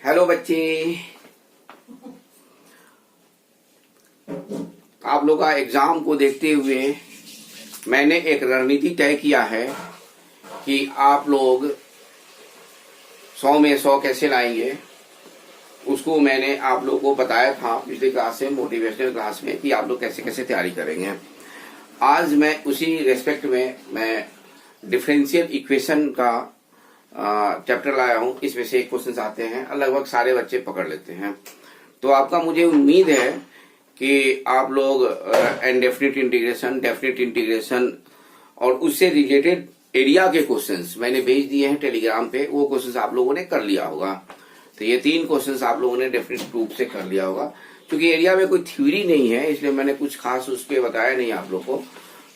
Hello बच्चे, आप लोग का एग्जाम को देखते हुए मैंने एक रणनीति तय किया है कि आप लोग 100 में 100 कैसे लाएंगे। उसको मैंने आप लोगों को बताया था पिछली क्लास में, मोटिवेशनल क्लास में, कि आप लोग कैसे कैसे तैयारी करेंगे। आज मैं उसी रेस्पेक्ट में मैं डिफरेंशियल इक्वेशन का चैप्टर लाया हूं। इसमें से एक क्वेश्चन आते हैं, लगभग सारे बच्चे पकड़ लेते हैं। तो आपका मुझे उम्मीद है कि आप लोग इनडेफिनिट इंटीग्रेशन, डेफिनिट इंटीग्रेशन और उससे रिलेटेड एरिया के क्वेश्चंस मैंने भेज दिए हैं टेलीग्राम पे। वो क्वेश्चंस आप लोगों ने कर लिया होगा। तो ये 3 क्वेश्चंस आप लोगों ने डेफिनेट रूप से कर लिया होगा। क्योंकि एरिया में कोई थ्योरी नहीं है, इसलिए मैंने कुछ खास उस पर बताया नहीं आप लोग को।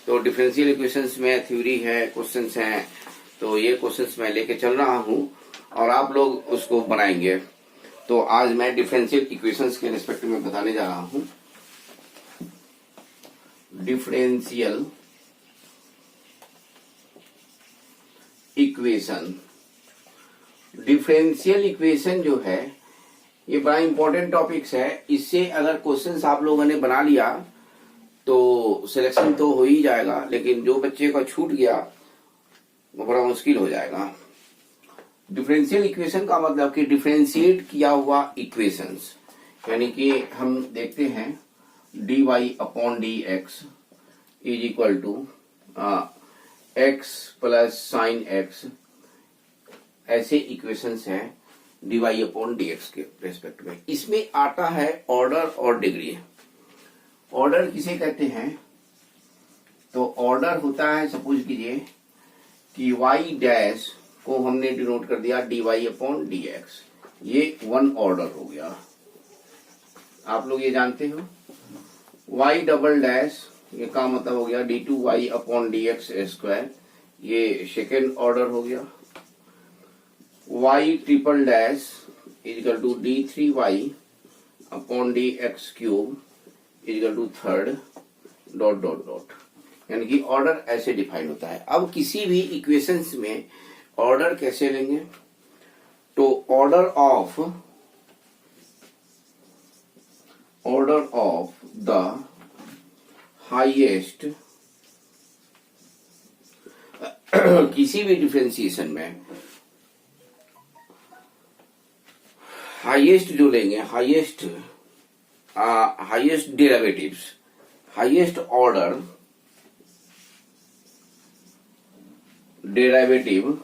तो डिफरेंशियल इक्वेशंस में थ्योरी है, क्वेश्चंस हैं, तो ये क्वेश्चंस मैं लेके चल रहा हूं और आप लोग उसको बनाएंगे। तो आज मैं डिफरेंशियल इक्वेशंस के रिस्पेक्ट में बताने जा रहा हूं। डिफरेंशियल इक्वेशन, डिफरेंशियल इक्वेशन जो है ये बड़ा इंपॉर्टेंट टॉपिक्स है। इससे अगर क्वेश्चंस आप लोगों ने बना लिया तो सिलेक्शन तो हो ही जाएगा, लेकिन जो बच्चे का छूट गया वो बड़ा मुश्किल हो जाएगा। डिफरेंशियल इक्वेशन का मतलब कि डिफरेंशिएट किया हुआ इक्वेशंस, यानी कि हम देखते हैं dy upon D x is equal to X plus sine X, ऐसे इक्वेशंस हैं dy अपॉन डी एक्स के रेस्पेक्ट में। इसमें आता है ऑर्डर और डिग्री। ऑर्डर किसे कहते हैं? तो ऑर्डर होता है, सपोज कीजिए कि y डैश को हमने डिनोट कर दिया dy अपॉन डी एक्स, ये 1 ऑर्डर हो गया। आप लोग ये जानते हो। y डबल डैश ये का मतलब हो गया d2y upon D X square, ये सेकेंड ऑर्डर हो गया। y triple dash is equal to d3y upon D X cube is equal to third dot dot dot, यानी कि ऑर्डर ऐसे डिफाइन होता है। अब किसी भी इक्वेशंस में ऑर्डर कैसे लेंगे? तो ऑर्डर ऑफ द हाईएस्ट किसी भी डिफरेंशिएशन में हाईएस्ट जो लेंगे, highest derivatives, highest order derivative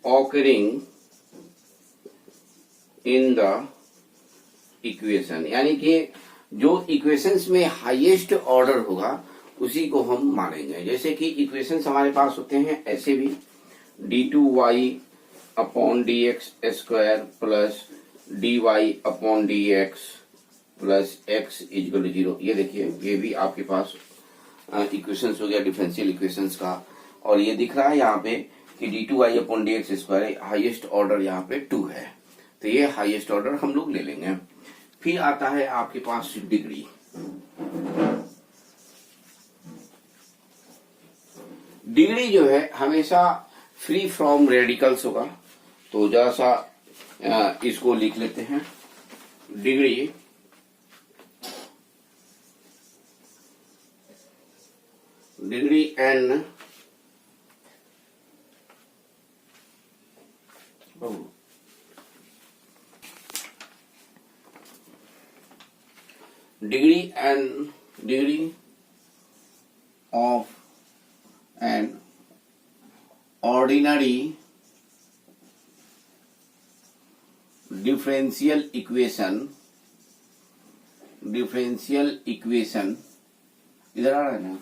occurring in the equation, यानी कि जो इक्वेशंस में हाईएस्ट ऑर्डर होगा उसी को हम मानेंगे। जैसे कि इक्वेशंस हमारे पास होते हैं ऐसे भी d2y upon D X square plus dy upon D x plus X equal to 0। ये देखिए, ये भी आपके पास इक्वेशंस हो गया डिफरेंशियल इक्वेशंस का। और ये दिख रहा है यहाँ पे कि d2y upon D X square highest order यहाँ पे 2 है। तो ये हाईएस्ट ऑर्डर हम लोग ले लेंगे। फिर आता है आपके पास डिग्री। डिग्री जो है हमेशा फ्री फ्रॉम रेडिकल्स होगा। तो जरा सा इसको लिख लेते हैं। Degree n degree of an ordinary differential equation इधर आ रहा है ना,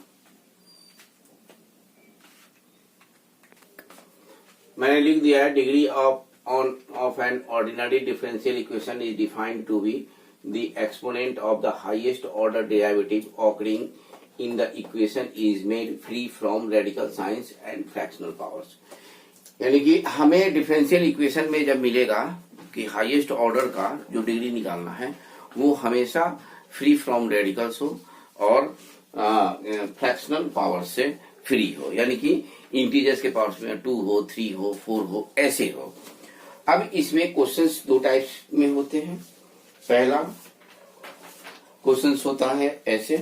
मैंने लिख दिया है degree of an ordinary differential equation is defined to be the exponent of the highest order derivative occurring in the equation is made free from radical signs and fractional powers। यानी कि हमें डिफरेंशियल इक्वेशन में जब मिलेगा कि highest order का जो degree निकालना है वो हमेशा फ्री फ्रॉम रेडिकल्स हो और फ्रैक्शनल पावर से फ्री हो, यानी कि इंटीजर्स के पावर्स में 2 हो, 3 हो, 4 हो, ऐसे हो। अब इसमें क्वेश्चंस दो टाइप्स में होते हैं। पहला क्वेश्चंस होता है ऐसे,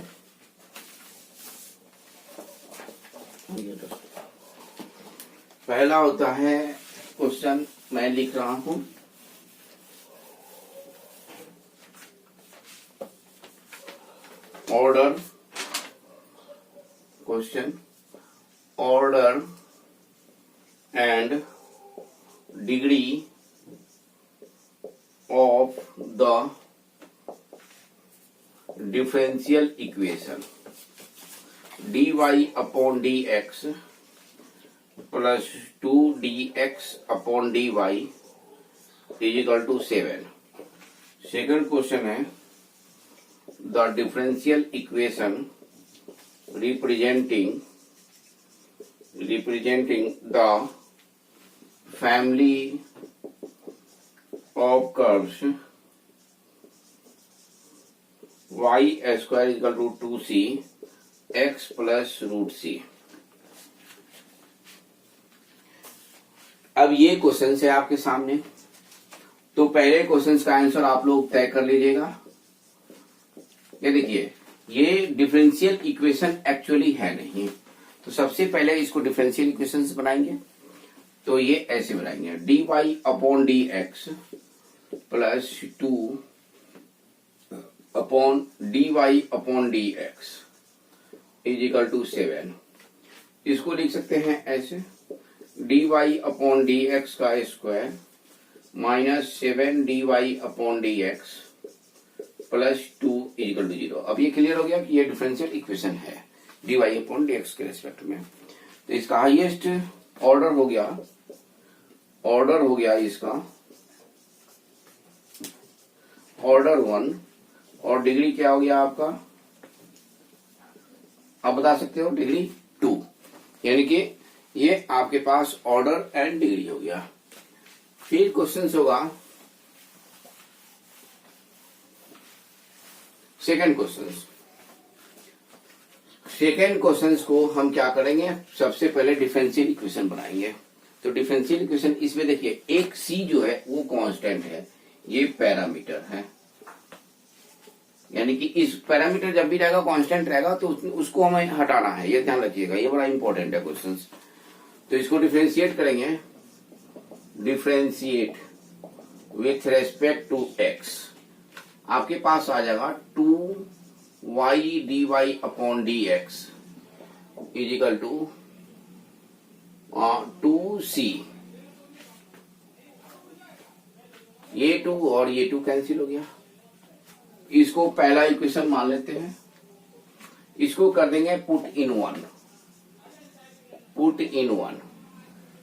पहला होता है क्वेश्चन, मैं लिख रहा हूं, order question, order and degree of the differential equation dy upon dx plus 2dx upon dy is equal to 7। Second question है, the differential equation representing the family of curves y square equal to 2c x plus root C. अब ये question है आपके सामने, तो पहले question का answer आप लोग तय कर लीजिएगा। ये देखिए, ये डिफरेंशियल इक्वेशन एक्चुअली है नहीं, तो सबसे पहले इसको डिफरेंशियल इक्वेशन बनाएंगे। तो ये ऐसे बनाएंगे, dy upon dx plus 2 upon dy upon dx is equal to 7। इसको लिख सकते हैं ऐसे, dy अपॉन dx का square minus 7 dy upon dx plus 2 is equal to 0। अब ये क्लियर हो गया कि ये डिफरेंशियल इक्वेशन है dy अपॉन dx के रिस्पेक्ट में। तो इसका हाईएस्ट ऑर्डर हो गया इसका ऑर्डर 1, और डिग्री क्या हो गया आपका, आप बता सकते हो, डिग्री 2, यानी कि ये आपके पास ऑर्डर एंड डिग्री हो गया। फिर क्वेश्चन होगा सेकंड क्वेश्चन को हम क्या करेंगे, सबसे पहले डिफरेंशियल इक्वेशन बनाएंगे। तो डिफरेंशियल इक्वेशन इसमें देखिए, एक c जो है वो कांस्टेंट है, ये पैरामीटर है, यानी कि इस पैरामीटर जब भी रहेगा कांस्टेंट रहेगा तो उसको हमें हटाना है, ये ध्यान रखिएगा, ये बड़ा इंपॉर्टेंट है क्वेश्चन। तो इसको डिफरेंशिएट करेंगे, differentiate with respect to x, आपके पास आ जाएगा 2y dy upon dx is equal to 2c। ये 2 और ये 2 कैंसिल हो गया। इसको पहला इक्वेशन मान लेते हैं, इसको कर देंगे पुट इन 1,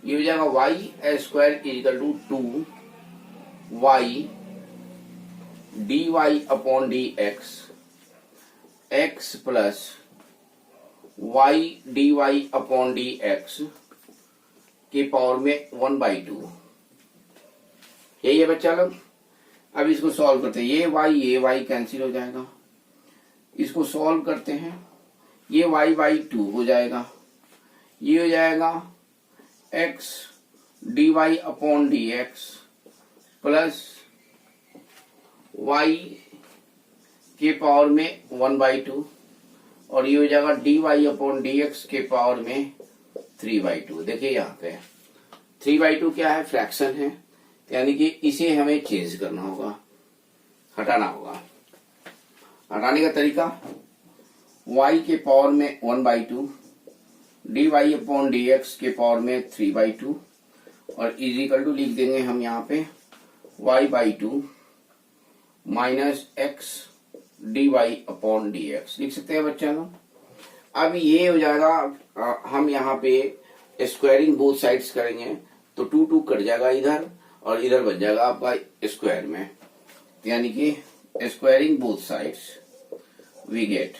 ये हो जाएगा y square is equal to 2y dy upon dx x plus y dy upon dx के पावर में 1/2। यही है बच्चा लोग। अब इसको सॉल्व करते हैं, ये y कैंसिल हो जाएगा, इसको सॉल्व करते हैं, ये y/2 हो जाएगा, ये हो जाएगा x dy upon dx plus y के पावर में 1/2, और ये हो जाएगा dy अपॉन dx के पावर में 3/2। देखिए यहाँ पे 3/2 क्या है, फ्रैक्शन है, यानी कि इसे हमें चेंज करना होगा, हटाना होगा। हटाने का तरीका, y के पावर में 1/2 dy अपॉन dx के पावर में 3/2 और इज इक्वल टू लिख देंगे हम यहाँ पे y/2 minus x dy upon dx लिख सकते हैं बच्चा लोग। अब ये हो जाएगा, हम यहाँ पे स्क्वायरिंग बोथ साइड्स करेंगे तो 2 कट जाएगा इधर और इधर बच जाएगा आपका स्क्वायर में, यानी कि squaring both sides we get,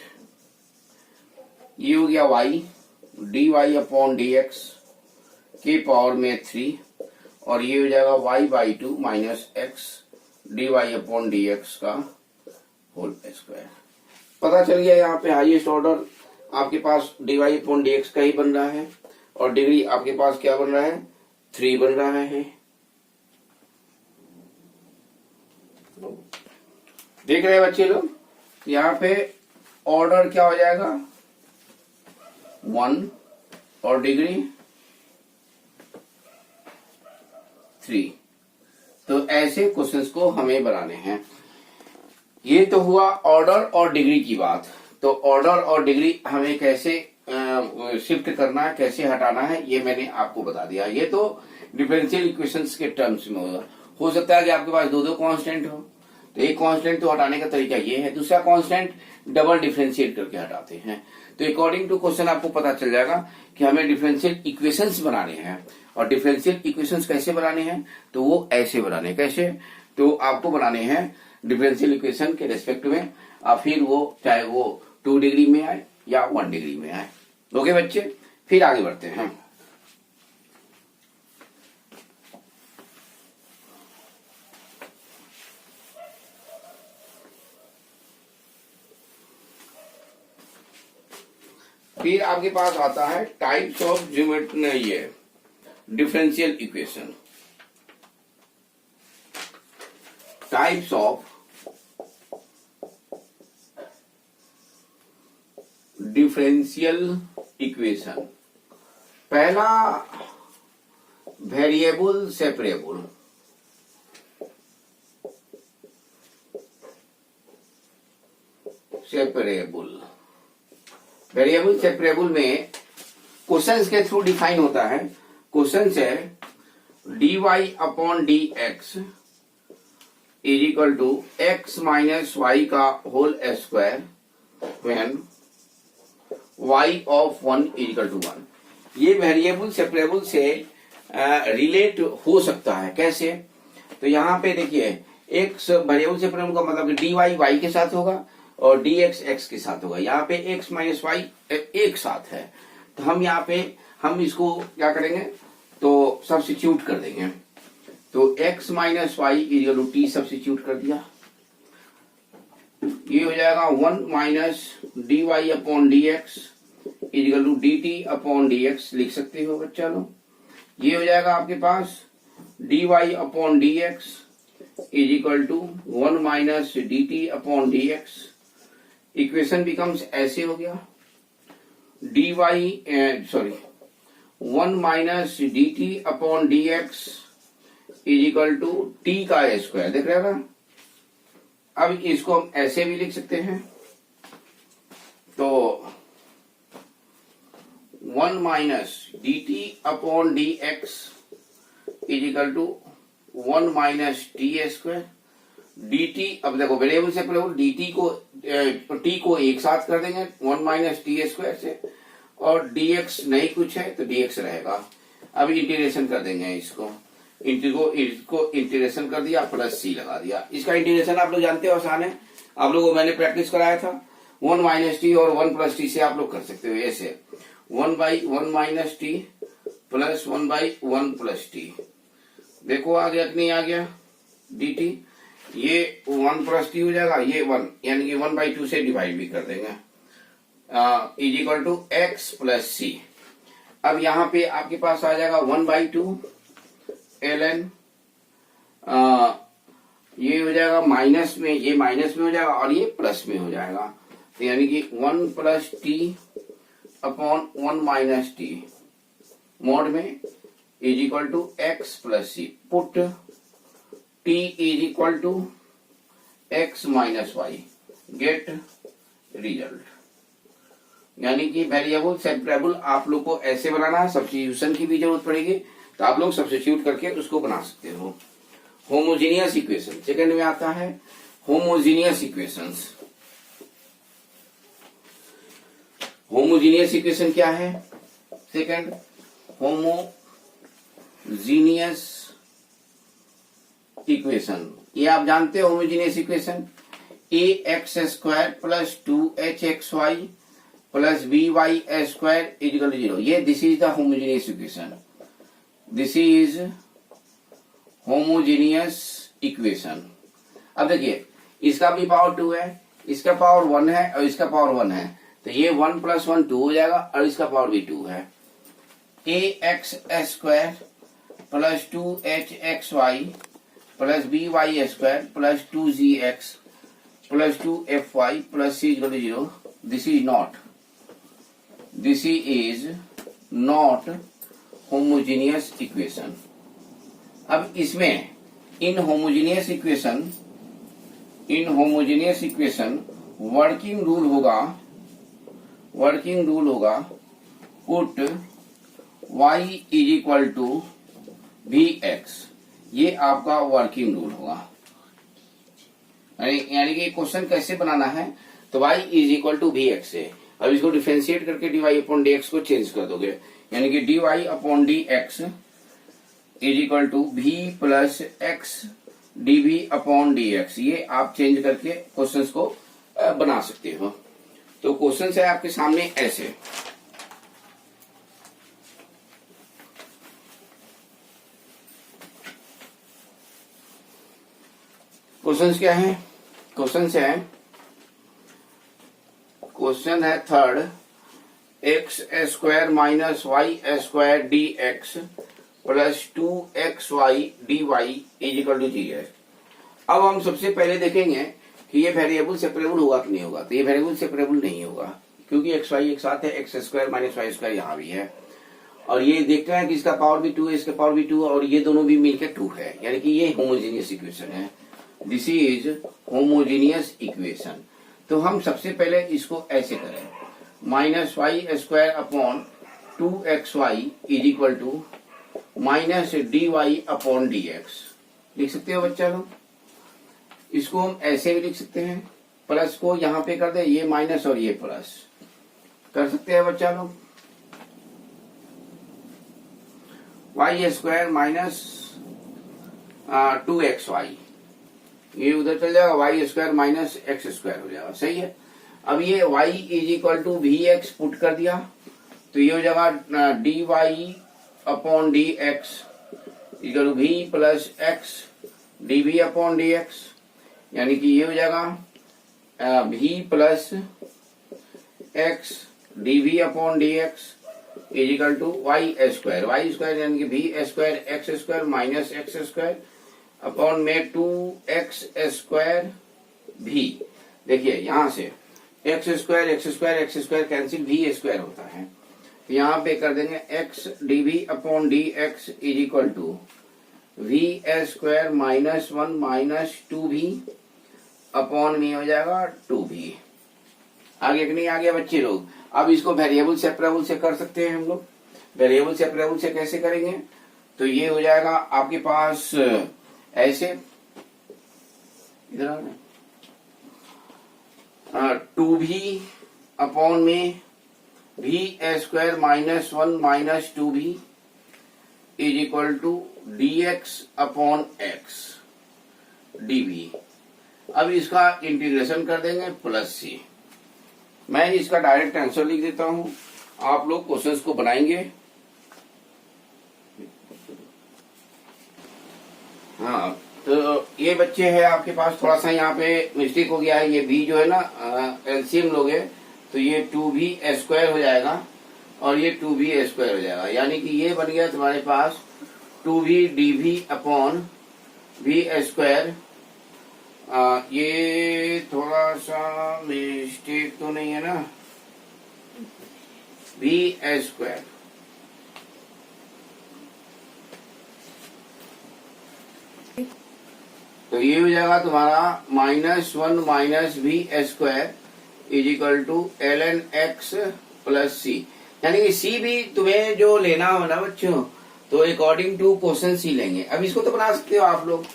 ये हो गया y dy अपॉन dx के पावर में 3 और ये हो जाएगा y/2 minus x dy upon dx का होल स्क्वायर। पता चल गया यहाँ पे हाईएस्ट ऑर्डर आपके पास dy अपॉन dx का ही बन रहा है और डिग्री आपके पास क्या बन रहा है 3 बन रहा है। देख रहे हैं बच्चे लोग, यहाँ पे ऑर्डर क्या हो जाएगा 1 और डिग्री 3। तो ऐसे क्वेश्चंस को हमें बनाने हैं। ये तो हुआ ऑर्डर और डिग्री की बात। तो ऑर्डर और डिग्री हमें कैसे शिफ्ट करना है, कैसे हटाना है, ये मैंने आपको बता दिया। ये तो डिफरेंशियल इक्वेशंस के टर्म्स में होगा। हो सकता है कि आपके पास दो कांस्टेंट हो, तो एक कांस्टेंट तो हटाने का तरीका ये है, दूसरा कांस्टेंट डबल डिफरेंशिएट करके हटाते हैं। तो अकॉर्डिंग टू क्वेश्चन आपको पता चल जाएगा कि हमें डिफरेंशियल इक्वेशंस बनाने हैं। और डिफरेंशियल इक्वेशंस कैसे बनाने हैं, तो वो ऐसे बनाने। कैसे, तो आपको बनाने हैं डिफरेंशियल इक्वेशन के रेस्पेक्ट में, और फिर वो चाहे वो 2 डिग्री में आए या 1 डिग्री में आए। ओके बच्चे, फिर आगे बढ़ते हैं। फिर आपके पास आता है टाइप्स ऑफ ये differential equation. Types of differential equation. पहला वेरिएबल सेपरेबल। वेरिएबल सेपरेबल में क्वेश्चंस के थ्रू डिफाइन होता है। क्वेश्चन है dy upon dx is equal to x minus Y का whole square when y of 1 is equal to 1। ये variable separable से relate हो सकता है। कैसे, तो यहाँ पे देखिए x वेरिएबल सेपरेबल का मतलब dy y के साथ होगा और dx x के साथ होगा। यहाँ पे x माइनस वाई एक साथ है, तो हम यहाँ पे हम इसको क्या करेंगे, तो सब्स्टिट्यूट कर देंगे। तो x minus Y equal to T substitute कर दिया, ये हो जाएगा 1 minus D Y upon D X equal to D T upon D X लिख सकते हो बच्चा लोग। ये हो जाएगा आपके पास D Y upon D x is equal to 1 minus D T upon D X. Equation becomes ऐसे हो गया D Y 1 minus D T upon D x is equal to T का स्क्वायर। देख रहे हो ना, अब इसको हम ऐसे भी लिख सकते हैं, तो 1 minus D T upon D x is equal to 1 minus T square D T. अब देखो वेरिएबल से पहले डी टी को टी को एक साथ कर देंगे 1 माइनस टी स्क्वायर से, और डी एक्स नहीं कुछ है तो डी एक्स रहेगा। अब इंटीग्रेशन कर देंगे इसको इंटीग्रेशन कर दिया, प्लस सी लगा दिया। इसका इंटीग्रेशन आप लोग जानते हो, आसान है, आप लोगों को मैंने प्रैक्टिस कराया था। 1 माइनस टी और 1 प्लस टी से आप लोग कर सकते हो ऐसे 1 by 1 minus T plus 1 by 1 plus T. देखो आ गया कि नहीं आ गया डी टी, ये 1 प्लस टी हो जाएगा, ये 1 यानी कि 1 बाई 2 से डिवाइड भी कर देंगे is equal to X plus C. अब यहाँ पे आपके पास आ जाएगा 1 बाई 2 ln, ये हो जाएगा माइनस में, ये माइनस में हो जाएगा और ये प्लस में हो जाएगा, तो यानी कि 1 plus T upon 1 minus T mod में is equal to X plus C. Put T is equal to x minus Y, get result. यानी कि वेरिएबल सेपरेबल आप लोग को ऐसे बनाना है, सब्स्टिट्यूशन की भी जरूरत पड़ेगी, तो आप लोग सब्स्टिट्यूट करके उसको बना सकते हो। होमोजीनियस इक्वेशन सेकंड में आता है, होमोजीनियस इक्वेशंस। होमोजीनियस इक्वेशन क्या है, सेकंड होमोजीनियस इक्वेशन, ये आप जानते हो homogeneous equation A X square plus 2h X Y plus B Y square equal to 0। ये this is the homogeneous equation, this is homogeneous equation. अब देखिए इसका भी पावर 2 है, इसका पावर 1 है और इसका पावर 1 है, तो ये 1 + 1 2 हो जाएगा और इसका पावर भी 2 है। ax² + 2hxy + by² + 2gx + 2fy + c = 0। This is not homogeneous equation। अब इसमें इन होमोजेनियस इक्वेशन वर्किंग रूल होगा पुट y = vx। ये आपका वर्किंग रूल होगा। यानी कि क्वेश्चन कैसे बनाना है, तो y = vx है। अब इसको डिफरेंशिएट करके dy/dx को चेंज कर दोगे, यानी कि dy/dx = v + x dv/dx। ये आप चेंज करके क्वेश्चंस को बना सकते हो। तो क्वेश्चन है आपके सामने ऐसे। क्वेश्चंस क्या है? क्वेश्चन है third, x² - y² dx + 2xy dy = 0। अब हम सबसे पहले देखेंगे कि ये वेरिएबल सेपरेबल होगा कि नहीं होगा। तो ये वेरिएबल सेपरेबल नहीं होगा, क्योंकि x y एक साथ है, x² - y² यहाँ भी है, और ये देखते हैं कि इसका पावर भी 2 है, इसका पावर भी 2 है, और ये दोनों भी मिलकर 2 है, यानी कि ये होमोजेनियस इक्वेशन है। This is homogeneous equation. तो हम सबसे पहले इसको ऐसे करें, -y² / 2xy = -dy/dx। लिख सकते हो बच्चा लोग? इसको हम ऐसे भी लिख सकते हैं, प्लस को यहाँ पे कर दे, ये माइनस और ये प्लस कर सकते हैं बच्चा लोग। y² - 2xy, ये उधर चल जाएगा, y² - x² हो जाएगा। सही है। अब ये y = vx पुट कर दिया, तो ये हो जाएगा dy/dx = v + x dv/dx, यानी कि ये हो जाएगा v + x dv/dx = y² यानी कि v² x² - x² अपॉन में 2x² v। देखिए यहां से x² कैंसिल, v² होता है, तो यहाँ पे कर देंगे x dv/dx = v² - 1 - 2v upon में हो जाएगा 2v। आगे कि नहीं आ गया बच्चे लोग? अब इसको वेरिएबल सेपरेबल से कर सकते हैं हम लोग। वेरिएबल सेपरेबल से कैसे करेंगे? तो ये हो जाएगा आपके पास ऐसे, इधर आ 2v अपॉन में v² - 1 - 2v = dx/x dv। अब इसका इंटीग्रेशन कर देंगे प्लस c। मैं इसका डायरेक्ट आंसर लिख देता हूं, आप लोग क्वेश्चंस को बनाएंगे। हाँ, तो ये बच्चे हैं आपके पास, थोड़ा सा यहाँ पे मिस्टेक हो गया है। ये v जो है ना, एलसीएम लोगे तो ये 2v² हो जाएगा और ये 2v² हो जाएगा, यानी कि ये बन गया तुम्हारे पास 2v dv/v²। ये थोड़ा सा मिस्टेक तो नहीं है ना, v²। तो ये हो जाएगा तुम्हारा -1 - v² = ln x + c, यानी कि c भी तुम्हें जो लेना हो ना बच्चों, तो अकॉर्डिंग टू क्वेश्चन c लेंगे। अब इसको तो बना सकते हो आप लोग,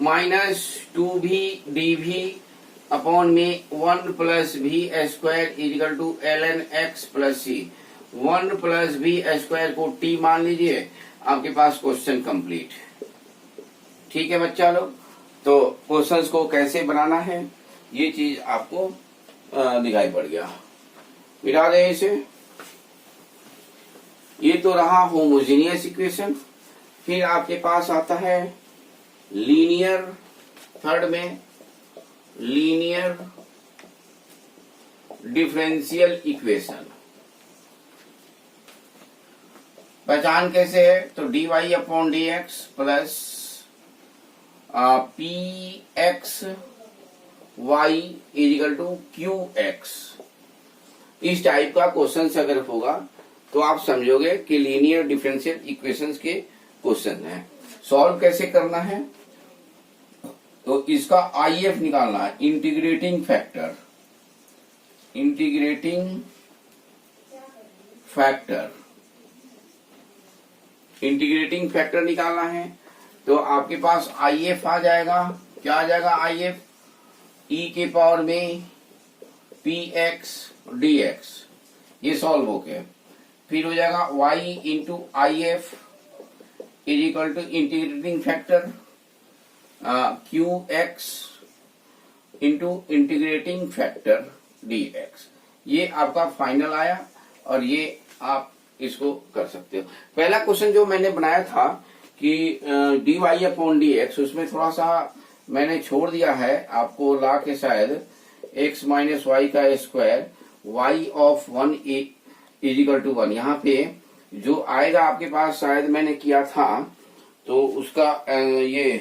-2v dv अपॉन में 1 + v² = ln x + c। 1 + v² को t मान लीजिए, आपके पास क्वेश्चन कंप्लीट। ठीक है बच्चा लोग, तो क्वेश्चंस को कैसे बनाना है ये चीज आपको दिखाई पड़ गया। मिटा दें इसे। ये तो रहा होमोजेनियस इक्वेशन। फिर आपके पास आता है लीनियर, थर्ड में लीनियर डिफरेंशियल इक्वेशन। पहचान कैसे है? तो dy upon D x plus P x Y is equal to Q X. इस टाइप का क्वेश्चन अगर होगा तो आप समझोगे कि लीनियर डिफरेंशियल इक्वेशंस के क्वेश्चन है। सॉल्व कैसे करना है? तो इसका आईएफ निकालना है, इंटीग्रेटिंग फैक्टर। इंटीग्रेटिंग फैक्टर निकालना है तो आपके पास आईएफ आ जाएगा। क्या आ जाएगा? आईएफ ई के पावर में पी एक्स डी एक्स, ये सॉल्व हो गया। फिर हो जाएगा y into I F is equal to integrating factor Q X into integrating factor D x. ये आपका फाइनल आया और ये आप इसको कर सकते हो। पहला क्वेश्चन जो मैंने बनाया था कि D Y upon D X, उसमें थोड़ा सा मैंने छोड़ दिया है आपको ला के, शायद x माइनस वाई का square y of 1 equal to 1। यहाँ पे जो आएगा आपके पास, शायद मैंने किया था तो उसका ये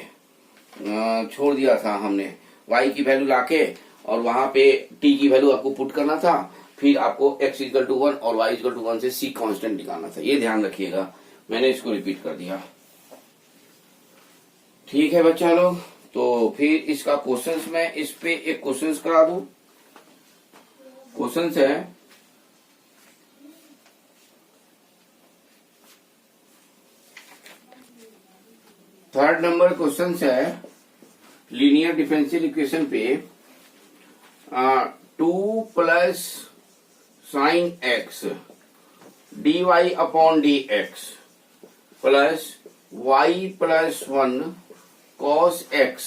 छोड़ दिया था हमने, y की वैल्यू लाके और वहां पे t की वैल्यू आपको पुट करना था, फिर आपको x इजिकल टू 1 और y इजिकल टू 1 से c कांस्टेंट निकालना था। ये ध्यान रखिएगा, मैंने इसको रिपीट कर दिया। ठीक है बच्चा लोग, तो फिर इसका क्वेश्चंस में इस पे एक क्वेश्चंस करा दूं। क्वेश्चंस है थर्ड नंबर क्वेश्चंस है लीनियर डिफरेंशियल इक्वेशन पे 2 plus sine x D Y upon D x plus y plus 1 cos x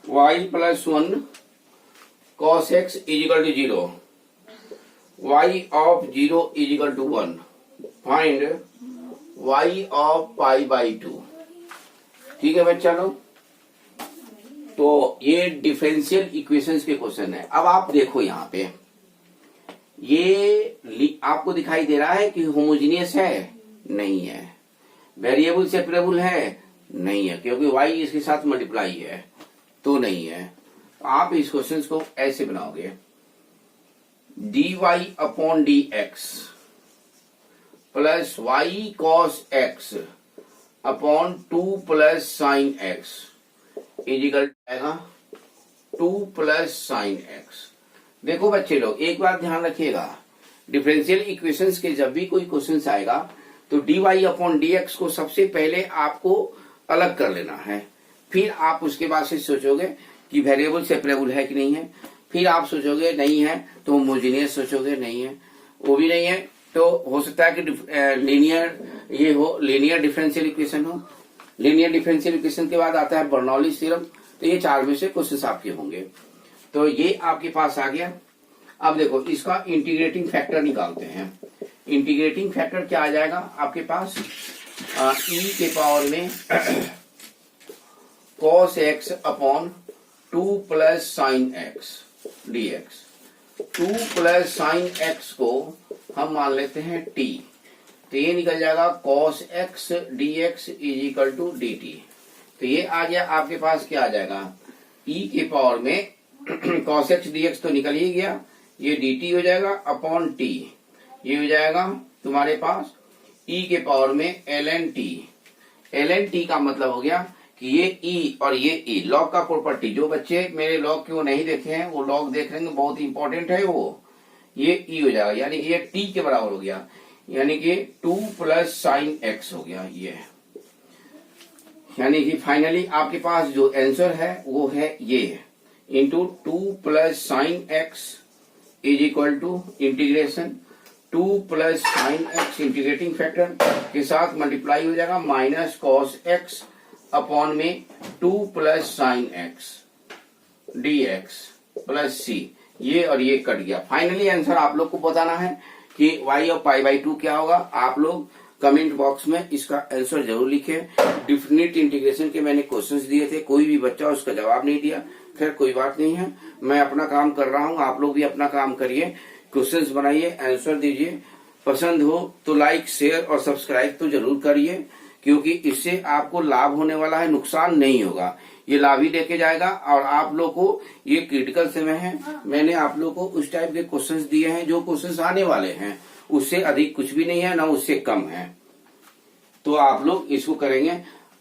y plus 1 cos x equal to 0, y of 0 equal to 1, find y of pi by 2। ठीक है बच्चा लोग, तो ये differential equations के question है। अब आप देखो यहाँ पे ये आपको दिखाई दे रहा है कि होमोजीनियस है? नहीं है। वेरिएबल सेपरेबल है? नहीं है, क्योंकि y इसके साथ मल्टीप्लाई है तो नहीं है। आप इस क्वेश्चन को ऐसे बनाओगे, d Y upon D x plus y cos x upon 2 plus sine x equal आएगा 2 प्लस साइन एक्स। देखो बच्चे लोग, एक बात ध्यान रखिएगा, डिफरेंशियल इक्वेशंस के जब भी कोई क्वेश्चन आएगा तो d Y upon D x को सबसे पहले आपको अलग कर लेना है। फिर आप उसके बाद से सोचोगे कि वेरिएबल सेपरेबल है कि नहीं है, फिर आप सोचोगे नहीं है तो होमोजेनियस सोचोगे, नहीं है वो भी नहीं है तो हो सकता है कि लीनियर ये हो, लीनियर डिफरेंशियल इक्वेशन हो। लीनियर डिफरेंशियल इक्वेशन के बाद आता है बर्नौलीज थ्योरम। तो ये 4 में से क्वेश्चन आपके होंगे। तो ये आपके पास आ गया। अब देखो इसका इंटीग्रेटिंग फैक्टर निकालते हैं। इंटीग्रेटिंग फैक्टर क्या आ जाएगा आपके पास? e के पावर में cos x upon 2 plus sine x D x. 2 plus sine x को हम मान लेते हैं t, तो ये निकल जाएगा cos x dx is equal to dt। तो ये आ गया आपके पास, क्या आ जाएगा? e के पावर में cos x dx तो निकल ही गया, ये dt हो जाएगा अपॉन t, ये हो जाएगा तुम्हारे पास e के पावर में ln t। ln t का मतलब हो गया कि ये e और ये e लॉग का प्रॉपर्टी। जो बच्चे मेरे लॉग को नहीं देखे हैं वो लॉग देख लेंगे, बहुत इंपॉर्टेंट है वो। ये e हो जाएगा यानी ये t के बराबर हो गया, यानी कि 2 प्लस साइन एक्स हो गया ये। यानी कि फाइनली आपके पास जो आंसर है वो है ये, into 2 plus sine x is equal to integration 2 plus sine x integrating factor के साथ मल्टीप्लाई हो जाएगा माइनस कॉस एक्स अपॉन में 2 plus sine x D x plus C. ये और ये कट गया। फाइनली आंसर आप लोग को बताना है कि y और पाई बाई 2 क्या होगा। आप लोग कमेंट बॉक्स में इसका आंसर जरूर लिखें। डिफिनिट इंटीग्रेशन के मैंने क्वेश्चंस दिए थे, कोई भी बच्चा उसका जवाब नहीं दिया। खैर कोई बात नहीं है, मैं अपना काम कर रहा हूँ, आप लोग भी अपना काम करिए, क्वेश्चंस बनाइए, आंसर दीजिए। पसंद हो तो लाइक, शेयर और सब्सक्राइब तो जरूर करिए, क्योंकि इससे आपको लाभ होने वाला है, नुकसान नहीं होगा। ये लाभ ही लेके जाएगा। और आप लोग को ये क्रिटिकल समय है, मैंने आप लोग को उस टाइप के क्वेश्चंस दिए हैं जो क्वेश्चंस आने वाले हैं, उससे अधिक कुछ भी नहीं है, ना उससे कम है। तो आप लोग इसको करेंगे,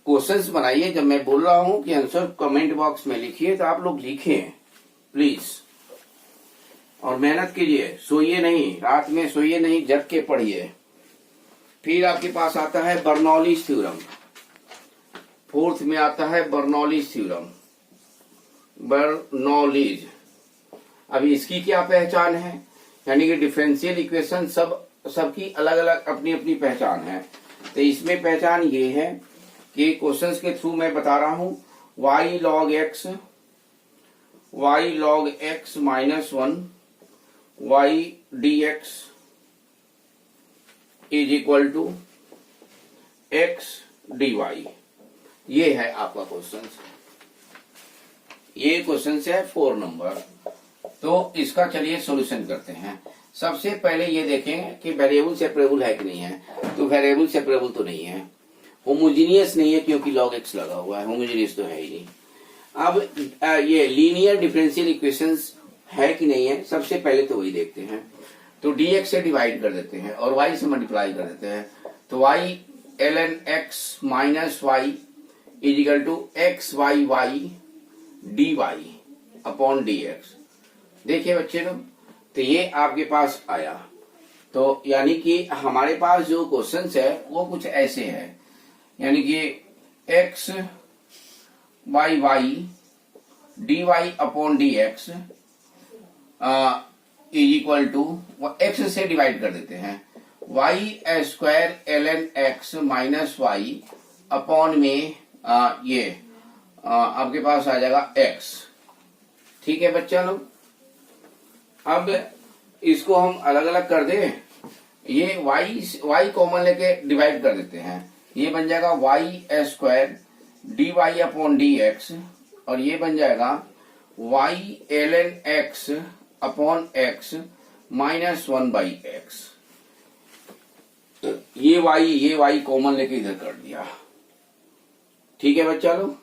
क्वेश्चंस बनाइए। जब मैं बोल रहा हूं कि आंसर कमेंट बॉक्स में लिखिए, तो आप लोग लिखें प्लीज, और मेहनत कीजिए, सोइए नहीं, रात में सोइए नहीं, जग के पढ़िए। फिर आपके पास आता है बर्नौलीज थ्योरम। फोर्थ में आता है बर्नौलीज थ्योरम, बर्नौलीज। अभी इसकी क्या पहचान है, यानी कि डिफरेंशियल इक्वेशन सबकी अलग अलग अपनी अपनी पहचान है। तो इसमें पहचान ये है कि क्वेश्चंस के थ्रू मैं बता रहा हूं, y log x minus 1 y dx is equal to x dy। ये है आपका क्वेश्चन, ये क्वेश्चन है 4 नंबर। तो इसका चलिए सॉल्यूशन करते हैं। सबसे पहले ये देखें कि वेरिएबल सेपरेबल है कि नहीं है। तो वेरिएबल सेपरेबल तो नहीं है, होमोजीनियस नहीं है, क्योंकि log x लगा हुआ है, होमोजीनियस तो है ही नहीं। अब ये लीनियर डिफरेंशियल इक्वेशंस है कि नहीं है, सबसे पहले तो वही देखते हैं। तो dx से डिवाइड कर देते हैं और y से मल्टीप्लाई कर देते हैं। तो y ln x minus y is equal to x y y d Y upon D x. देखिए बच्चे लोग, तो ये आपके पास आया। तो यानी कि हमारे पास जो क्वेश्चंस है वो कुछ ऐसे है, यानी कि x y y d Y upon D x is equal to, x से डिवाइड कर देते हैं, y square l n x minus y upon में ये आपके पास आ जाएगा एक्स। ठीक है बच्चा लोग, अब इसको हम अलग अलग कर दें, ये y कॉमन लेके डिवाइड कर देते हैं, ये बन जाएगा y square d Y upon D x, और ये बन जाएगा y l n x upon x minus 1 by x. ये y कॉमन लेके इधर कर दिया। ठीक है बच्चा लोग,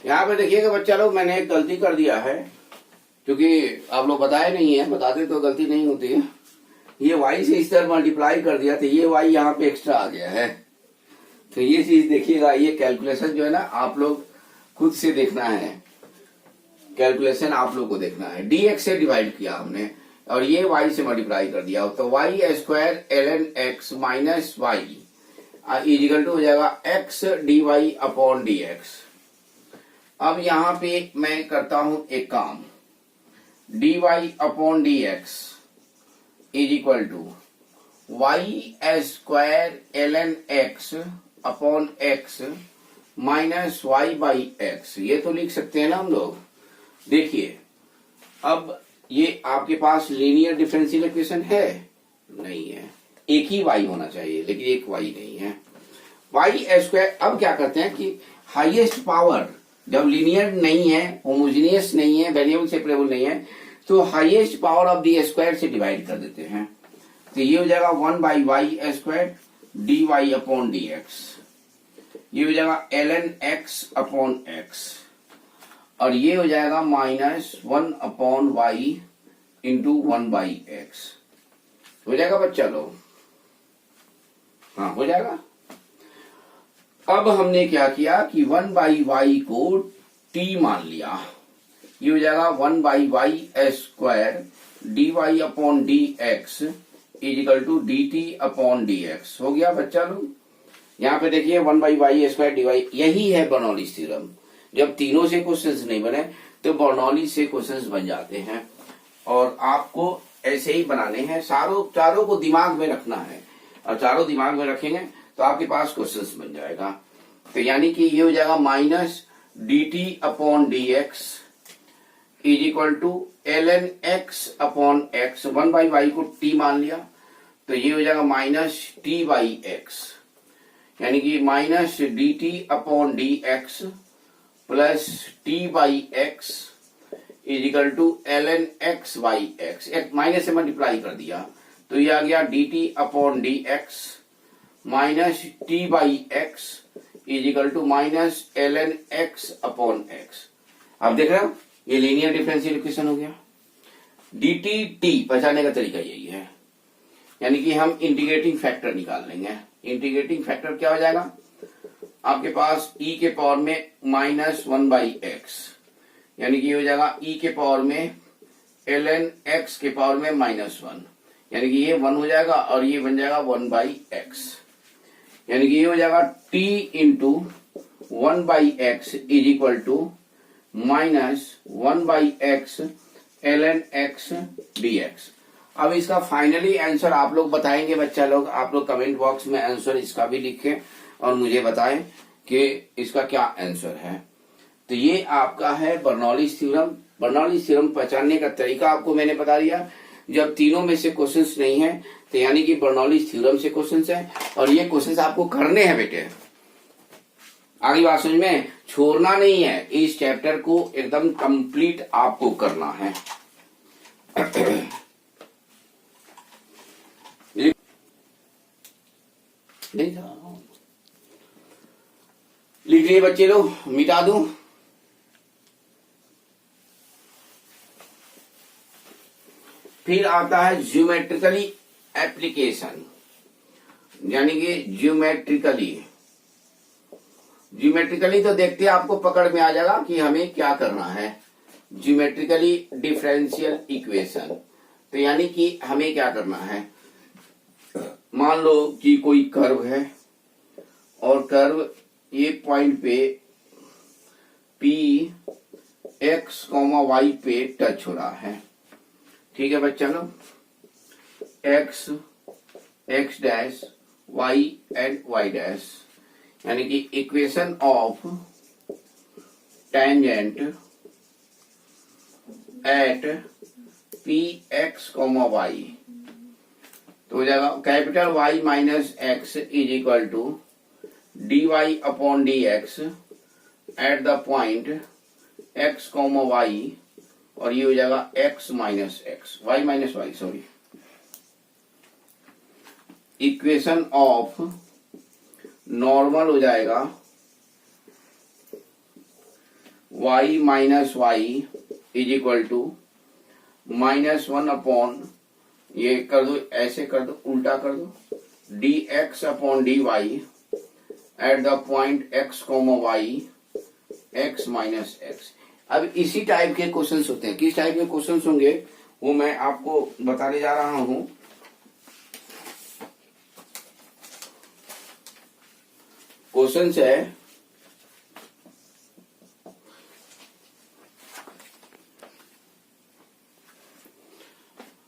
यहाँ पे देखिएगा बच्चा लोग, मैंने एक गलती कर दिया है, क्योंकि आप लोग बताए नहीं है, बताते तो गलती नहीं होती है। ये y से इस तरह मल्टीप्लाई कर दिया, तो ये y यहाँ पे एक्स्ट्रा आ गया है। तो ये चीज देखिएगा, ये कैलकुलेशन जो है ना, आप लोग खुद से देखना है, कैलकुलेशन आप लोग को देखना है। dx से डिवाइड किया हमने और ये y से मल्टीप्लाई कर दिया, तो y square l n x minus y is equal to हो जाएगा x D Y upon D x. अब यहां पे मैं करता हूं एक काम, d Y upon D x is equal to y square l n x upon x minus y by x. ये तो लिख सकते हैं ना हम लोग। देखिए, अब ये आपके पास लीनियर डिफरेंशियल इक्वेशन है? नहीं है, एक ही y होना चाहिए, लेकिन एक y नहीं है। वाई स्क्वायर, अब क्या करते हैं कि हाईएस्ट पावर जब लीनियर नहीं है, होमोजीनियस नहीं है, वेरिएबल सेपरेबल नहीं है, तो highest power of d square से डिवाइड कर देते हैं। तो ये हो जाएगा 1 by y square d Y upon D x. ये हो जाएगा l n x upon x, और ये हो जाएगा minus 1 upon y into 1 by x. हो जाएगा बच्चा लोग? हाँ, हो जाएगा। अब हमने क्या किया कि 1 बाई वाई को t मान लिया, ये हो जाएगा 1 by y square d Y upon D x is equal to D T upon D x. हो गया बच्चा लोग? यहाँ पे देखिए 1 by y square d y, यही है बर्नौलीज थ्योरम। जब तीनों से क्वेश्चंस नहीं बने तो बर्नौलीज से क्वेश्चंस बन जाते हैं, और आपको ऐसे ही बनाने हैं। चारों को दिमाग में रखना है, और चारों दिमाग में रखेंगे तो आपके पास क्वेश्चंस बन जाएगा। तो यानी कि ये हो जाएगा minus D T upon D x is equal to ln x upon x, 1/y को t मान लिया तो ये हो जाएगा माइनस टी बाई एक्स, यानी कि minus D T upon D x plus t by x is equal to ln x by x, एक माइनस से मल्टीप्लाई कर दिया तो ये आ गया d T upon D x minus t by x is equal to minus ln x upon x. अब देख रहे हो ये लीनियर डिफरेंशियल इक्वेशन हो गया। डी टी टी बचाने का तरीका यही है, यानी कि हम इंटीग्रेटिंग फैक्टर निकाल लेंगे। इंटीग्रेटिंग फैक्टर क्या हो जाएगा आपके पास e के पावर में माइनस 1/x, यानी कि ये हो जाएगा e के पावर में ln x के पावर में -1, यानी कि ये 1 हो जाएगा और ये बन जाएगा 1/x, यानी कि ये हो जाएगा t into 1/x is equal to minus 1/x ln x dx। अब इसका फाइनली आंसर आप लोग बताएंगे बच्चा लोग, आप लोग कमेंट बॉक्स में आंसर इसका भी लिखें और मुझे बताएं कि इसका क्या आंसर है। तो ये आपका है बर्नौलीज थ्योरम। बर्नौलीज थ्योरम पहचानने का तरीका आपको मैंने बता दिया। जब तीनों में से क्वेश्चंस नहीं है तो यानी कि बर्नौलीज थ्योरम से क्वेश्चंस है और ये क्वेश्चंस आपको करने हैं बेटे। आगे बात समझ में, छोड़ना नहीं है, इस चैप्टर को एकदम कंप्लीट आपको करना है। लिख लिए बच्चे लोग, मिटा दूं? फिर आता है ज्योमेट्रिकली एप्लीकेशन, यानी कि ज्योमेट्रिकली तो देखते आपको पकड़ में आ जाएगा कि हमें क्या करना है। ज्योमेट्रिकली डिफरेंशियल इक्वेशन, तो यानी कि हमें क्या करना है, मान लो कि कोई कर्व है और कर्व ये पॉइंट पे पी एक्स कॉमा वाई पे टच हो रहा है। ठीक है बच्चा लोग, x x dash y and y dash, यानी कि equation of tangent at p x comma y, तो हो जाएगा capital y minus x is equal to d Y upon D x at the point x comma y, और ये हो जाएगा x minus x, y minus y sorry, equation of normal हो जाएगा y minus y is equal to -1 upon, ये कर दो ऐसे कर दो, उल्टा कर दो, d x upon d y at the point x comma y x minus x. अब इसी टाइप के क्वेश्चंस होते हैं। किस टाइप के क्वेश्चंस होंगे वो मैं आपको बताने जा रहा हूं। क्वेश्चंस है,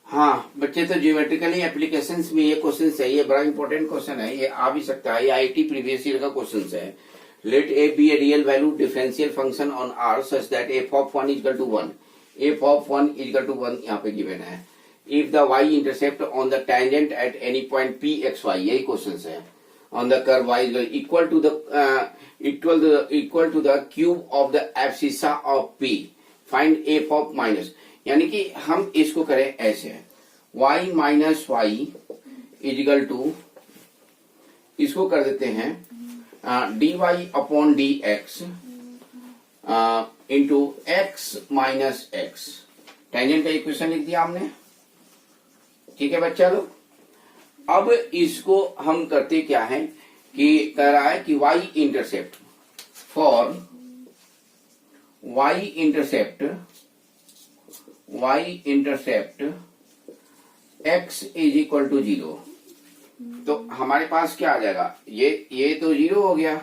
हाँ बच्चे, तो ज्योमेट्रिकली एप्लीकेशंस में ये क्वेश्चन है, ये बड़ा इंपॉर्टेंट क्वेश्चन है, ये आ भी सकता है, ये आईटी प्रीवियस ईयर का क्वेश्चन है। Let a be a real value differential function on r such that f of 1 equal to 1, f of 1 equal to 1 यहाँ पे गिवन है। If the y intercept on the tangent at any point p x y, यही question है, on the curve y equal to the cube of the abscissa of p, find f of minus, यानी कि हम इसको करें ऐसे, y minus y is equal to, इसको कर देते हैं d Y upon D x into x minus x, tangent का इक्वेशन लिख दिया हमने। ठीक है बच्चा लोग, अब इसको हम करते क्या है कि कह रहा है कि y intercept for y intercept x is equal to 0, तो हमारे पास क्या आ जाएगा, ये तो 0 हो गया,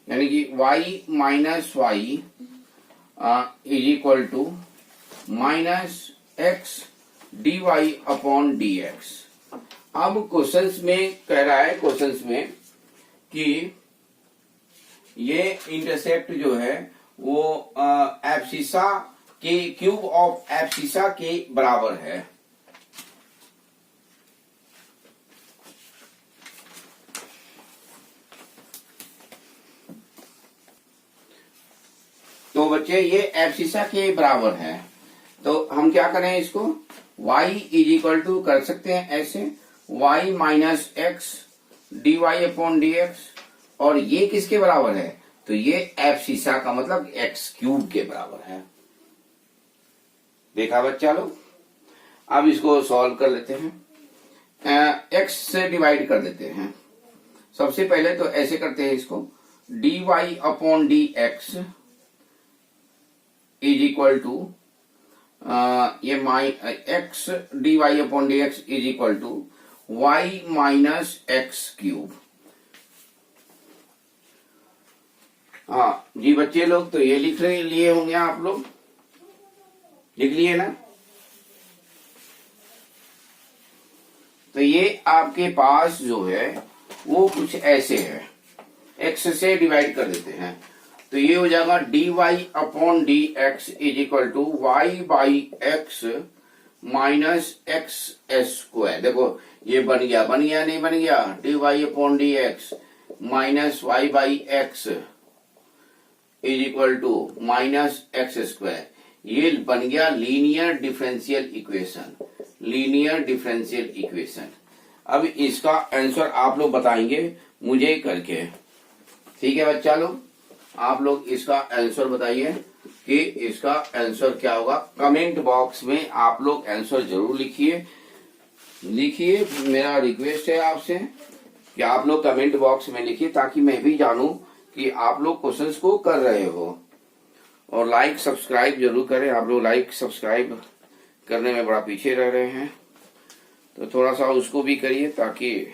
यानी कि y minus y is equal to minus x D Y upon D x. अब क्वेश्चंस में कह रहा है, क्वेश्चंस में कि ये इंटरसेप्ट जो है वो एब्सिसा के क्यूब ऑफ एब्सिसा के बराबर है। तो बच्चे ये एब्सिसा के बराबर है, तो हम क्या करें इसको y इज इक्वल टू कर सकते हैं ऐसे y minus x D Y upon D x, और ये किसके बराबर है, तो ये एब्सिसा का मतलब x क्यूब के बराबर है। देखा बच्चा लोग। अब इसको सॉल्व कर लेते हैं, x से डिवाइड कर देते हैं। सबसे पहले तो ऐसे करते हैं इसको D Y upon D x is equal to ये X D Y upon D x is equal to Y minus X cube. हाँ जी बच्चे लोग, तो ये लिख लिए होंगे आप लोग, लिख लिए ना। तो ये आपके पास जो है वो कुछ ऐसे है, एक्स से डिवाइड कर देते हैं, तो ये हो जाएगा d Y upon D x is equal to y by x minus x square. देखो ये बन गया नहीं बन गया, D Y upon D x minus y by x is equal to minus x square. ये बन गया linear differential equation, linear differential equation. अब इसका आंसर आप लोग बताएंगे मुझे करके, ठीक है बच्चा लोग। आप लोग इसका आंसर बताइए कि इसका आंसर क्या होगा। कमेंट बॉक्स में आप लोग आंसर जरूर लिखिए, मेरा रिक्वेस्ट है आपसे कि आप लोग कमेंट बॉक्स में लिखिए ताकि मैं भी जानूं कि आप लोग क्वेश्चंस को कर रहे हो। और लाइक सब्सक्राइब जरूर करें, आप लोग लाइक सब्सक्राइब करने में बड़ा पीछे रह रहे हैं, तो थोड़ा सा उसको भी करिए ताकि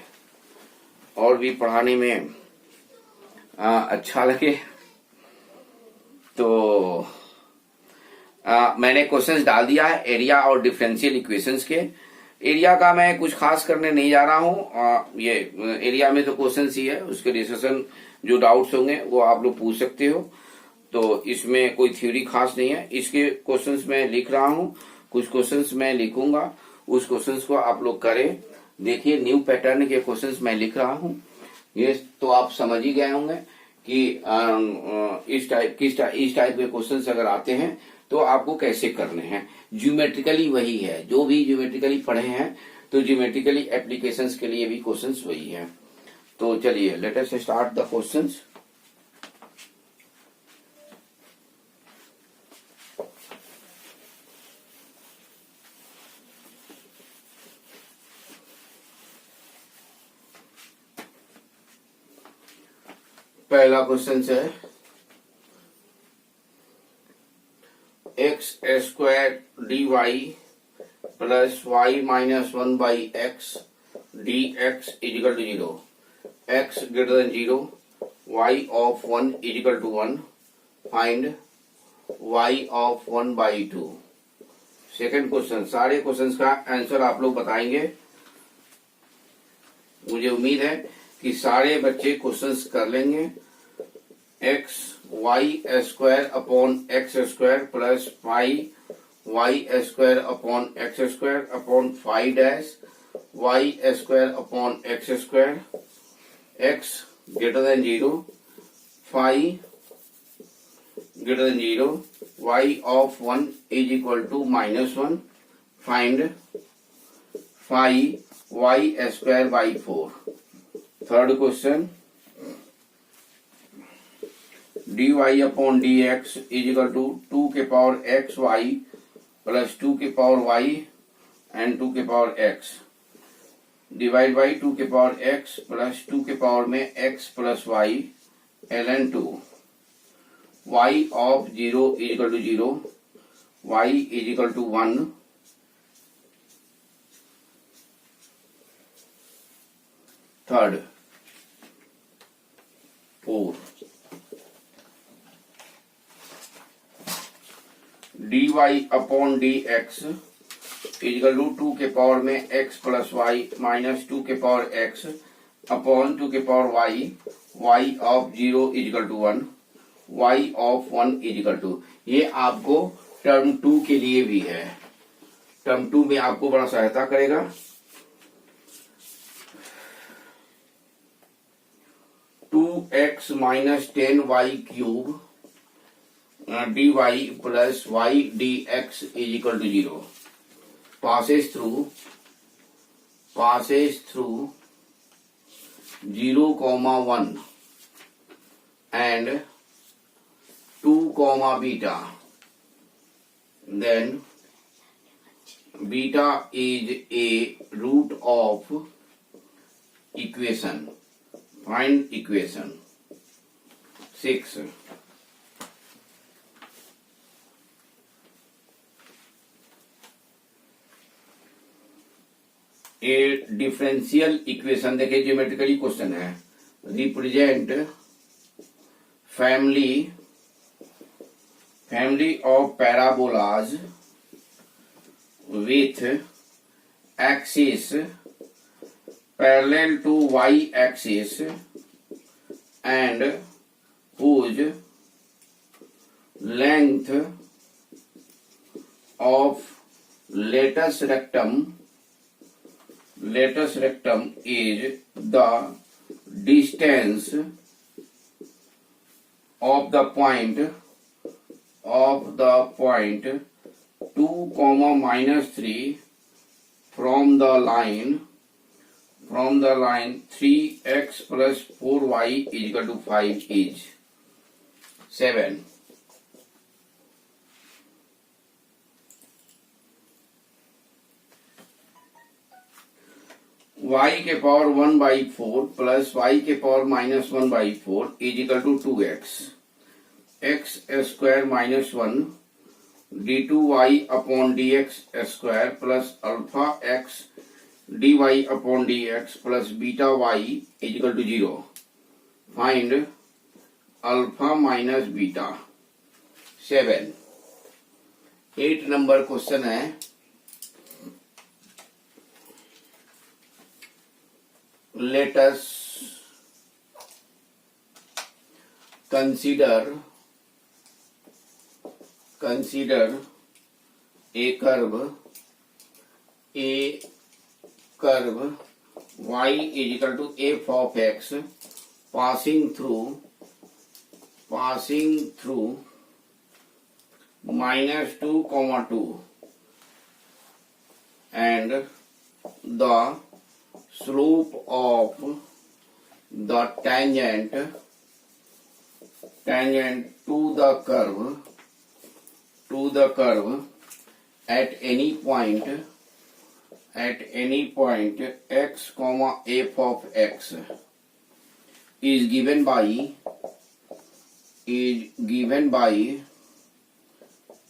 और भी पढ़ाने में अच्छा लगे। तो मैंने क्वेश्चंस डाल दिया है एरिया और डिफरेंशियल इक्वेशंस के। एरिया का मैं कुछ खास करने नहीं जा रहा हूं, ये एरिया में तो क्वेश्चंस ही है, उसके डिस्कशन जो डाउट्स होंगे वो आप लोग पूछ सकते हो, तो इसमें कोई थ्योरी खास नहीं है। इसके क्वेश्चंस मैं लिख रहा हूं, कुछ क्वेश्चंस मैं लिखूंगा, उस क्वेश्चंस को आप लोग करें। देखिए न्यू पैटर्न के क्वेश्चंस मैं लिख रहा हूं, ये तो आप समझ ही गए होंगे कि इस टाइप के क्वेश्चंस अगर आते हैं तो आपको कैसे करने हैं। ज्योमेट्रिकली वही है, जो भी ज्योमेट्रिकली पढ़े हैं तो ज्योमेट्रिकली एप्लीकेशंस के लिए भी क्वेश्चंस वही है। तो चलिए let us start the questions. पहला क्वेश्चन है x square d y plus y minus 1 by x D x equal to 0, x greater than 0, y of 1 equal to 1, find y of 1 by 2। Second question, सारे questions का answer आप लोग बताएंगे, मुझे उम्मीद है कि सारे बच्चे क्वेश्चंस कर लेंगे। X y square upon x square plus five y square upon x square upon 5 dash y square upon x square, x greater than 0, 5 greater than 0, y of 1 is equal to -1, find 5 y square by 4। Third question, d Y upon D x is equal to 2 के power x Y plus 2 के power Y and 2 के power x divide by 2 के power x plus 2 के power में x plus y ln 2, y of 0 is equal to 0, y is equal to 1, third 4, d Y upon D x equal to 2 के power में x plus y minus 2 के power x upon 2 के power y, y of 0 equal to 1, y of 1 equal to, ये आपको term 2 के लिए भी है। टर्म 2 में आपको बड़ा सहायता करेगा। Two x minus 10y cube dy plus y dx is equal to 0 passes through 0, 1 and 2, beta. Then beta is a root of equation. Find equation 6. A differential equation देखिए, ज्योमेट्रिकली क्वेश्चन है। Represent family of parabolas with axis parallel to y axis and whose length of latus rectum is the distance of the point 2, minus 3 from the line 3x plus 4y is equal to 5 is 7. y के power 1/4 plus y के power minus 1/4 is equal to 2x x square minus 1 d2y upon dx square plus alpha x dy upon dx plus beta y is equal to 0. Find alpha minus beta. 7. 8 number question है. Let us consider a curve y is equal to f of x passing through minus 2, 2 and the slope of the tangent to the curve at any point x, f of x is given by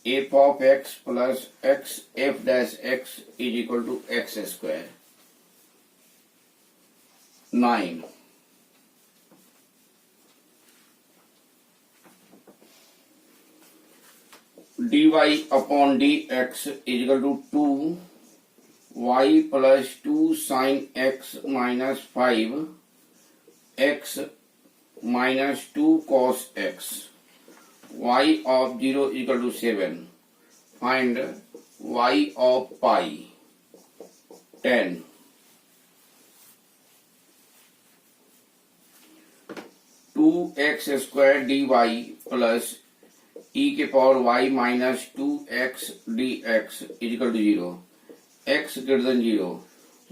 f of x plus x f dash x is equal to x square. 9. dy upon dx is equal to 2y plus 2 sin x minus 5 x minus 2 cos x. Y of 0 is equal to 7. Find y of pi. 10. 2x square dy plus e के power y minus 2x dx is equal to 0. x greater than 0.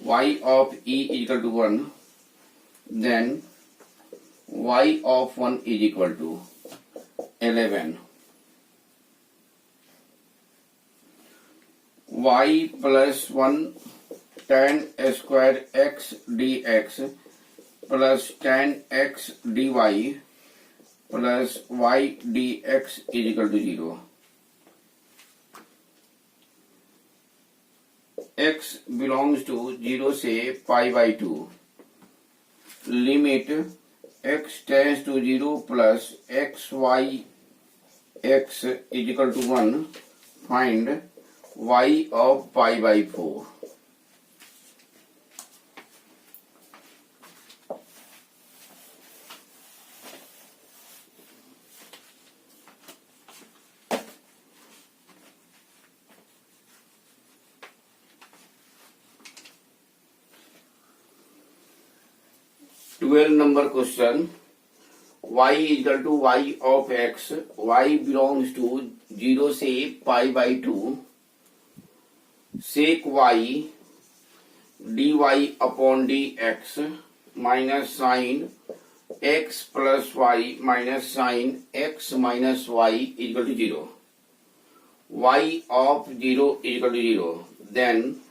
y of e is equal to 1. Then y of 1 is equal to 11. y plus 1 tan square x dx plus tan x dy plus y dx is equal to 0. x belongs to 0 से pi by 2. Limit x tends to 0 plus x y x is equal to 1. Find y of pi by 4. 12 number question. Y is equal to y of x. Y belongs to 0 से pi by 2. Sec y dy upon dx minus sin x plus y minus sin x minus y is equal to 0. Y of 0 is equal to 0. Then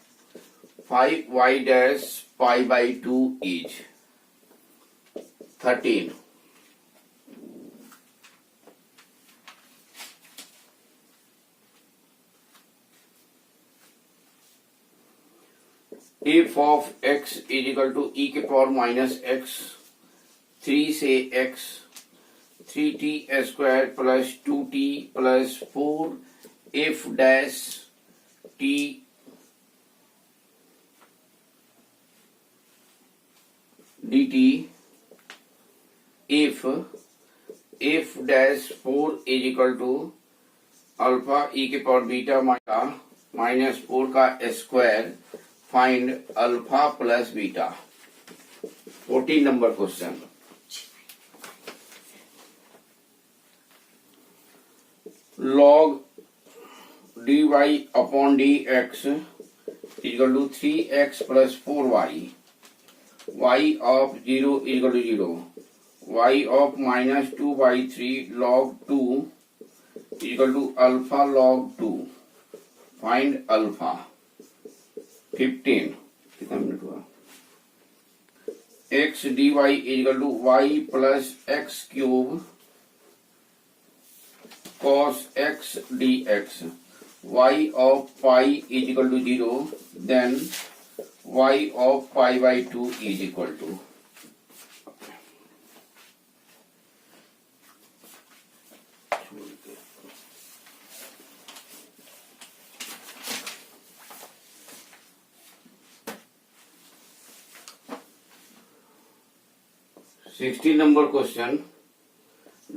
5y dash pi by 2 is 13. F of x is equal to e के power minus x 3 से x 3t square plus 2t plus 4 f dash t dt if f dash 4 is equal to alpha e के power beta minus 4 का square find alpha plus beta. 14 number question. log dy upon dx equal to 3x plus 4y. y of 0 equal to 0. y of minus 2 by 3 log 2 equal to alpha log 2. Find alpha. 15. कितना minute हुआ? x dy is equal to y plus x cube cos x dx. y of pi is equal to 0. Then y of pi by 2 is equal to. Sixteen number question.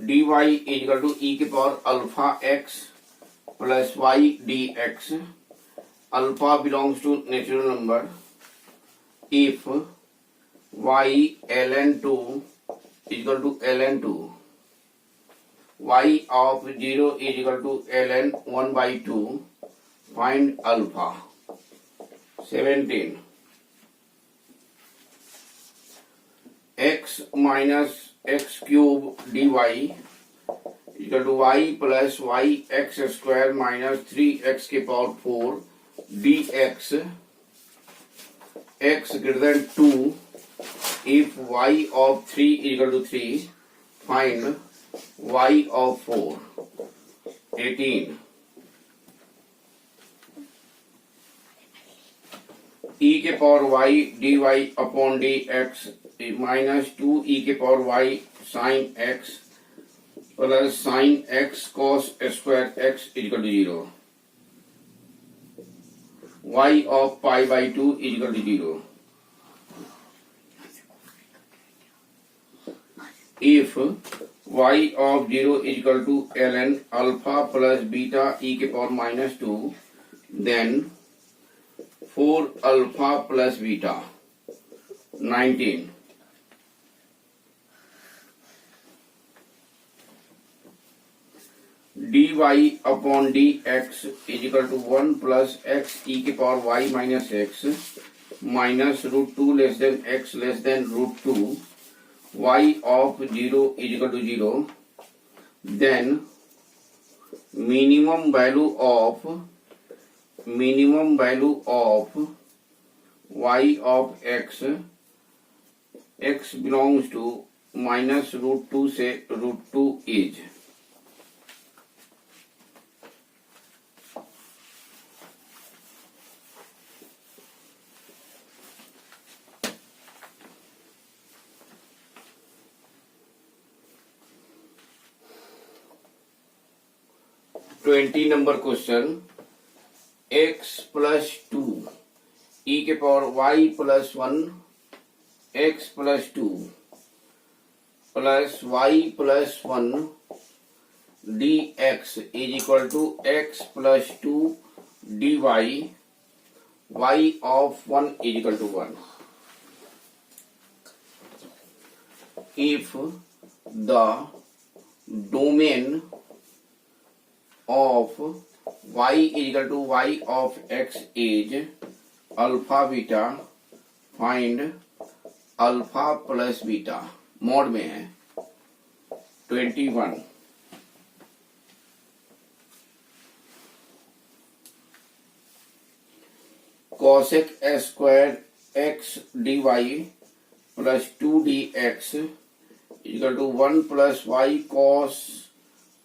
dy is equal to e के power alpha x plus y dx. Alpha belongs to natural number. If y ln2 is equal to ln2, y of 0 is equal to ln 1 by 2, find alpha. 17. x minus x cube dy equal to y plus y x square minus 3x के power 4 dx. x greater than 2 if y of 3 is equal to 3, find y of 4. 18. e के power y dy upon dx minus 2 e के power y sin x plus sin x cos square x is equal to 0. y of pi by 2 is equal to 0. If y of 0 is equal to ln alpha plus beta e के power minus 2, then 4 alpha plus beta. 19. dy upon dx is equal to 1 plus x e के power y minus x minus root 2 less than x less than root 2. y of 0 is equal to 0. Then minimum value of y of x belongs to minus root 2 से root 2 is. Twenty number question. x plus 2 e के power y plus 1 x plus 2 plus y plus 1 dx is equal to x plus 2 dy. y of 1 is equal to 1. if the domain of y is equal to y of x is alpha beta, find alpha plus beta. Mode में है 21। cosec square x dy plus 2dx equal to 1 plus y cos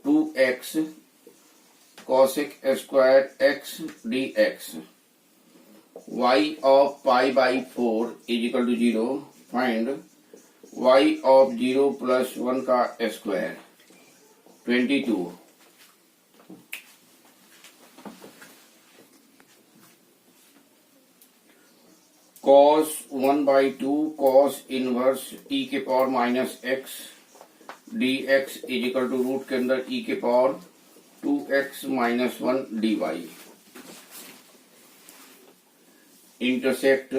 2x cosec square x dx y of pi by 4 is equal to 0। Find y of 0 plus 1 का square 22। cos 1 by 2 cos inverse e के power minus x dx is equal to root के अंदर e के power 2x minus 1 dy। intersect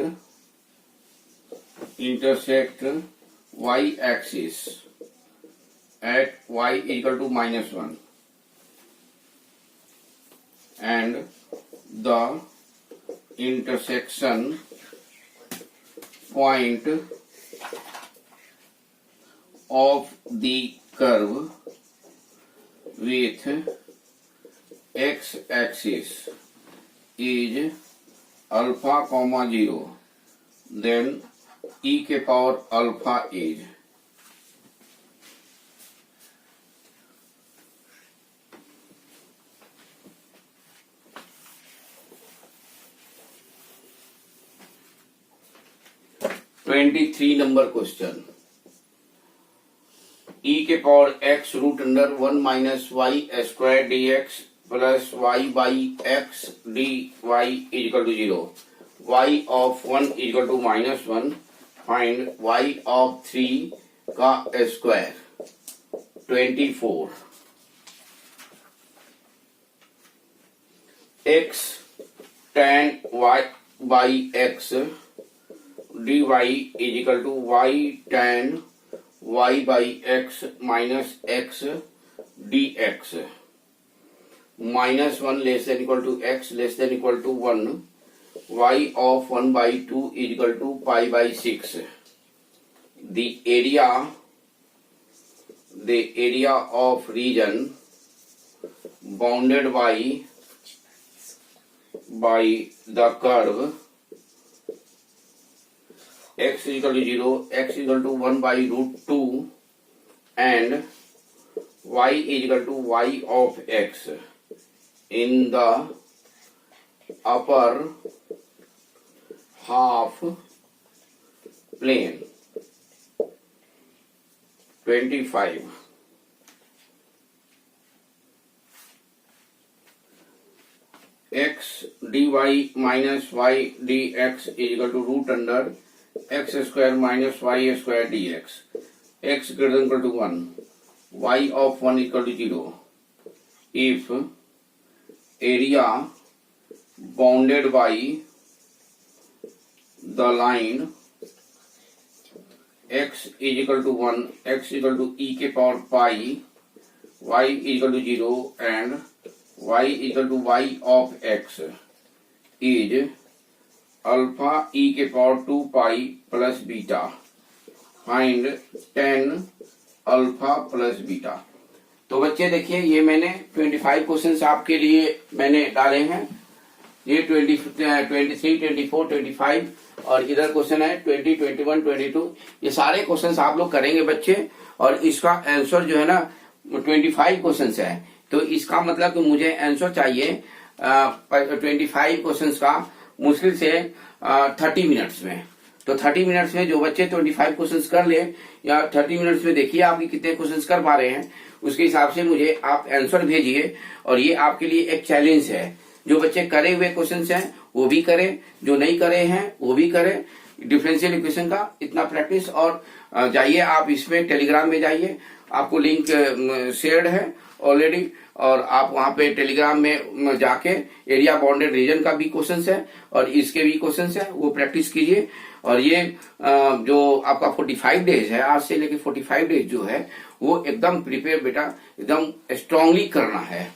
y axis at y equal to -1 and the intersection point of the curve with x axis is alpha comma 0, then e के power alpha is (23) number question. e के power x root under 1 minus y square d x plus y by x D y is equal to 0। y of 1 is equal to -1। Find y of 3 का square 24। x tan y by x dy is equal to y tan y by x minus x dx। -1 less than equal to x less than equal to 1। y of 1 by 2 is equal to pi by 6। The area of region bounded by the curve x is equal to 0, x is equal to 1 by root 2 and y is equal to y of x in the upper half plane। 25 x dy minus y dx is equal to root under x square minus y square dx। x greater than equal to 1, y of 1 equal to 0 if area bounded by the line x is equal to 1, x is equal to e के power pi, y is equal to 0 and y is equal to y of x is alpha e के power 2 pi plus beta. Find 10 alpha plus beta. तो बच्चे देखिए ये मैंने 25 questions आपके लिए मैंने डाले हैं। ये 23, 24, 25 और इधर क्वेश्चन है 20, 21, 22। ये सारे क्वेश्चंस आप लोग करेंगे बच्चे और इसका आंसर जो है ना 25 क्वेश्चंस है। तो इसका मतलब कि मुझे आंसर चाहिए 25 क्वेश्चंस का मुश्किल से 30 मिनट्स में। तो 30 मिनट्स में जो बच्चे 25 क्वेश्चंस कर ले या 30 मिनट्स में देखिए आपकी कितने क्वेश्चंस कर पा रहे हैं, उसके हिसाब से मुझे आप आंसर भेजिए। और ये आपके लिए एक चैलेंज है। जो बच्चे करे हुए क्वेश्चंस हैं वो भी करें, जो नहीं करे हैं वो भी करें। डिफरेंशियल इक्वेशन का इतना प्रैक्टिस। और जाइए आप इसमें टेलीग्राम में जाइए, आपको लिंक शेयर्ड है ऑलरेडी, और आप वहां पे टेलीग्राम में जाके एरिया बाउंडेड रीजन का भी क्वेश्चन है और इसके भी क्वेश्चन है, वो प्रैक्टिस कीजिए। और ये जो आपका 45 डेज है, आज से लेके 45 डेज जो है वो एकदम प्रिपेयर बेटा, एकदम स्ट्रांगली करना है।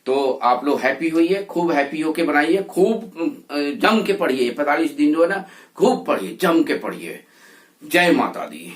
तो आप लोग हैप्पी होइए, खूब हैप्पी होके बनाइए, खूब जम के पढ़िए। 45 दिन जो है ना, खूब पढ़िए, जम के पढ़िए। जय माता दी।